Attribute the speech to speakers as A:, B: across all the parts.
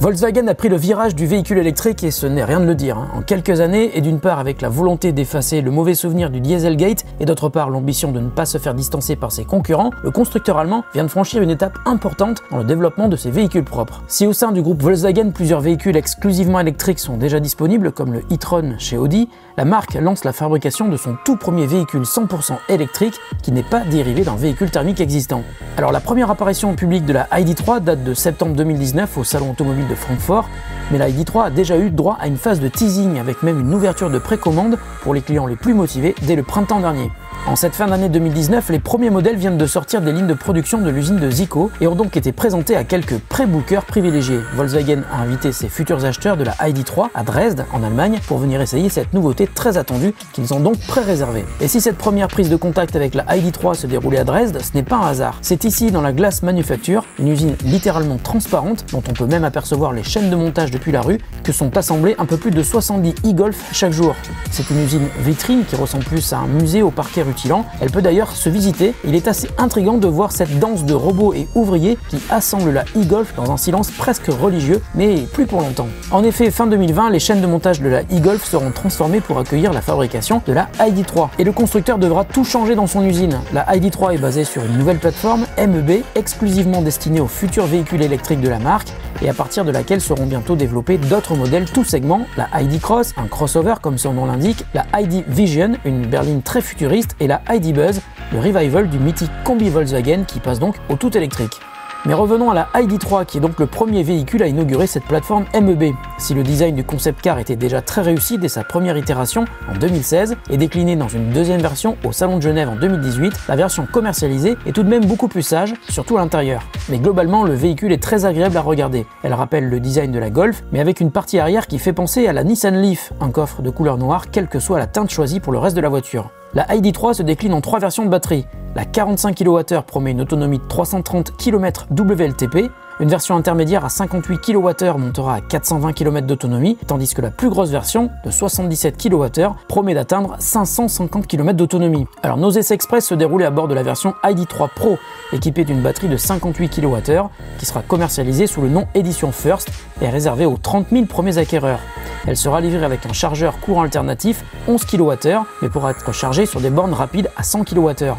A: Volkswagen a pris le virage du véhicule électrique et ce n'est rien de le dire. En quelques années, et d'une part avec la volonté d'effacer le mauvais souvenir du Dieselgate et d'autre part l'ambition de ne pas se faire distancer par ses concurrents, le constructeur allemand vient de franchir une étape importante dans le développement de ses véhicules propres. Si au sein du groupe Volkswagen plusieurs véhicules exclusivement électriques sont déjà disponibles, comme le e-tron chez Audi, la marque lance la fabrication de son tout premier véhicule 100% électrique qui n'est pas dérivé d'un véhicule thermique existant. Alors la première apparition au public de la ID.3 date de septembre 2019 au salon automobile de Francfort, mais la ID.3 a déjà eu droit à une phase de teasing avec même une ouverture de précommande pour les clients les plus motivés dès le printemps dernier. En cette fin d'année 2019, les premiers modèles viennent de sortir des lignes de production de l'usine de Zico et ont donc été présentés à quelques pré-bookers privilégiés. Volkswagen a invité ses futurs acheteurs de la ID.3 à Dresde, en Allemagne, pour venir essayer cette nouveauté très attendue qu'ils ont donc pré-réservée. Et si cette première prise de contact avec la ID.3 se déroulait à Dresde, ce n'est pas un hasard. C'est ici, dans la Glass Manufacture, une usine littéralement transparente, dont on peut même apercevoir les chaînes de montage depuis la rue, que sont assemblés un peu plus de 70 e-Golf chaque jour. C'est une usine vitrine qui ressemble plus à un musée au parquet rutilant. Elle peut d'ailleurs se visiter. Il est assez intriguant de voir cette danse de robots et ouvriers qui assemblent la e-Golf dans un silence presque religieux, mais plus pour longtemps. En effet, fin 2020, les chaînes de montage de la e-Golf seront transformées pour accueillir la fabrication de la ID.3. Et le constructeur devra tout changer dans son usine. La ID.3 est basée sur une nouvelle plateforme, MEB, exclusivement destinée aux futurs véhicules électriques de la marque, et à partir de laquelle seront bientôt développés d'autres modèles tout segments, la ID Cross, un crossover comme son nom l'indique, la ID Vision, une berline très futuriste, et la ID Buzz, le revival du mythique combi Volkswagen qui passe donc au tout électrique. Mais revenons à la ID.3 qui est donc le premier véhicule à inaugurer cette plateforme MEB. Si le design du concept car était déjà très réussi dès sa première itération en 2016 et décliné dans une deuxième version au Salon de Genève en 2018, la version commercialisée est tout de même beaucoup plus sage, surtout à l'intérieur. Mais globalement, le véhicule est très agréable à regarder. Elle rappelle le design de la Golf, mais avec une partie arrière qui fait penser à la Nissan Leaf, un coffre de couleur noire quelle que soit la teinte choisie pour le reste de la voiture. La ID.3 se décline en 3 versions de batterie. La 45 kWh promet une autonomie de 330 km WLTP, une version intermédiaire à 58 kWh montera à 420 km d'autonomie, tandis que la plus grosse version, de 77 kWh, promet d'atteindre 550 km d'autonomie. Alors nos essais express se déroulaient à bord de la version ID.3 Pro, équipée d'une batterie de 58 kWh, qui sera commercialisée sous le nom Edition First et réservée aux 30 000 premiers acquéreurs. Elle sera livrée avec un chargeur courant alternatif 11 kWh, mais pourra être chargée sur des bornes rapides à 100 kWh.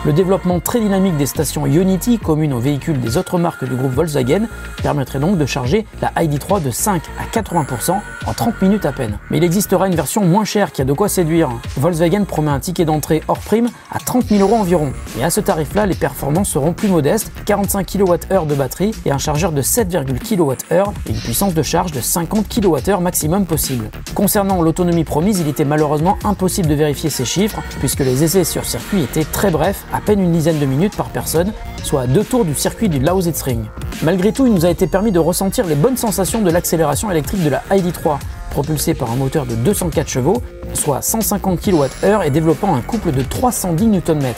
A: Le développement très dynamique des stations Ionity, communes aux véhicules des autres marques du groupe Volkswagen, permettrait donc de charger la ID.3 de 5 à 80% en 30 minutes à peine. Mais il existera une version moins chère qui a de quoi séduire. Volkswagen promet un ticket d'entrée hors prime à 30 000 € environ. Et à ce tarif-là, les performances seront plus modestes, 45 kWh de batterie et un chargeur de 7,1 kWh et une puissance de charge de 50 kWh maximum possible. Concernant l'autonomie promise, il était malheureusement impossible de vérifier ces chiffres puisque les essais sur circuit étaient très brefs, à peine une dizaine de minutes par personne, soit à 2 tours du circuit du Lausitzring. Malgré tout, il nous a été permis de ressentir les bonnes sensations de l'accélération électrique de la ID.3, propulsée par un moteur de 204 chevaux, soit 150 kWh et développant un couple de 310 Nm.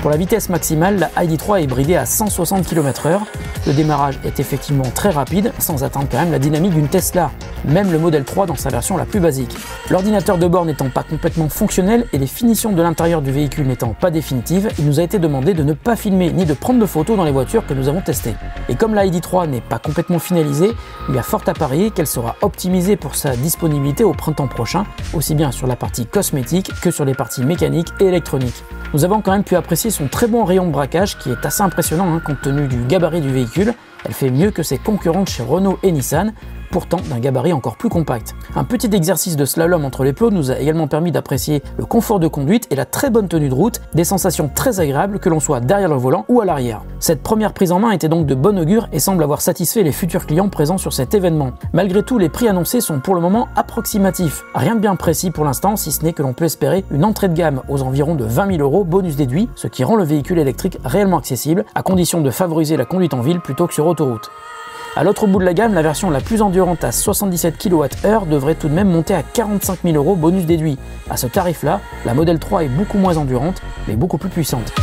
A: Pour la vitesse maximale, la ID.3 est bridée à 160 km/h. Le démarrage est effectivement très rapide, sans atteindre quand même la dynamique d'une Tesla, même le Model 3 dans sa version la plus basique. L'ordinateur de bord n'étant pas complètement fonctionnel et les finitions de l'intérieur du véhicule n'étant pas définitives, il nous a été demandé de ne pas filmer ni de prendre de photos dans les voitures que nous avons testées. Et comme la ID.3 n'est pas complètement finalisée, il y a fort à parier qu'elle sera optimisée pour sa disponibilité au printemps prochain, aussi bien sur la partie cosmétique que sur les parties mécaniques et électroniques. Nous avons quand même pu apprécier son très bon rayon de braquage qui est assez impressionnant compte tenu du gabarit du véhicule. Elle fait mieux que ses concurrentes chez Renault et Nissan, pourtant d'un gabarit encore plus compact. Un petit exercice de slalom entre les plots nous a également permis d'apprécier le confort de conduite et la très bonne tenue de route, des sensations très agréables que l'on soit derrière le volant ou à l'arrière. Cette première prise en main était donc de bon augure et semble avoir satisfait les futurs clients présents sur cet événement. Malgré tout, les prix annoncés sont pour le moment approximatifs. Rien de bien précis pour l'instant, si ce n'est que l'on peut espérer une entrée de gamme aux environs de 20 000 € bonus déduit, ce qui rend le véhicule électrique réellement accessible, à condition de favoriser la conduite en ville plutôt que sur autoroute. À l'autre bout de la gamme, la version la plus endurante à 77 kWh devrait tout de même monter à 45 000 € bonus déduit. À ce tarif-là, la Model 3 est beaucoup moins endurante, mais beaucoup plus puissante.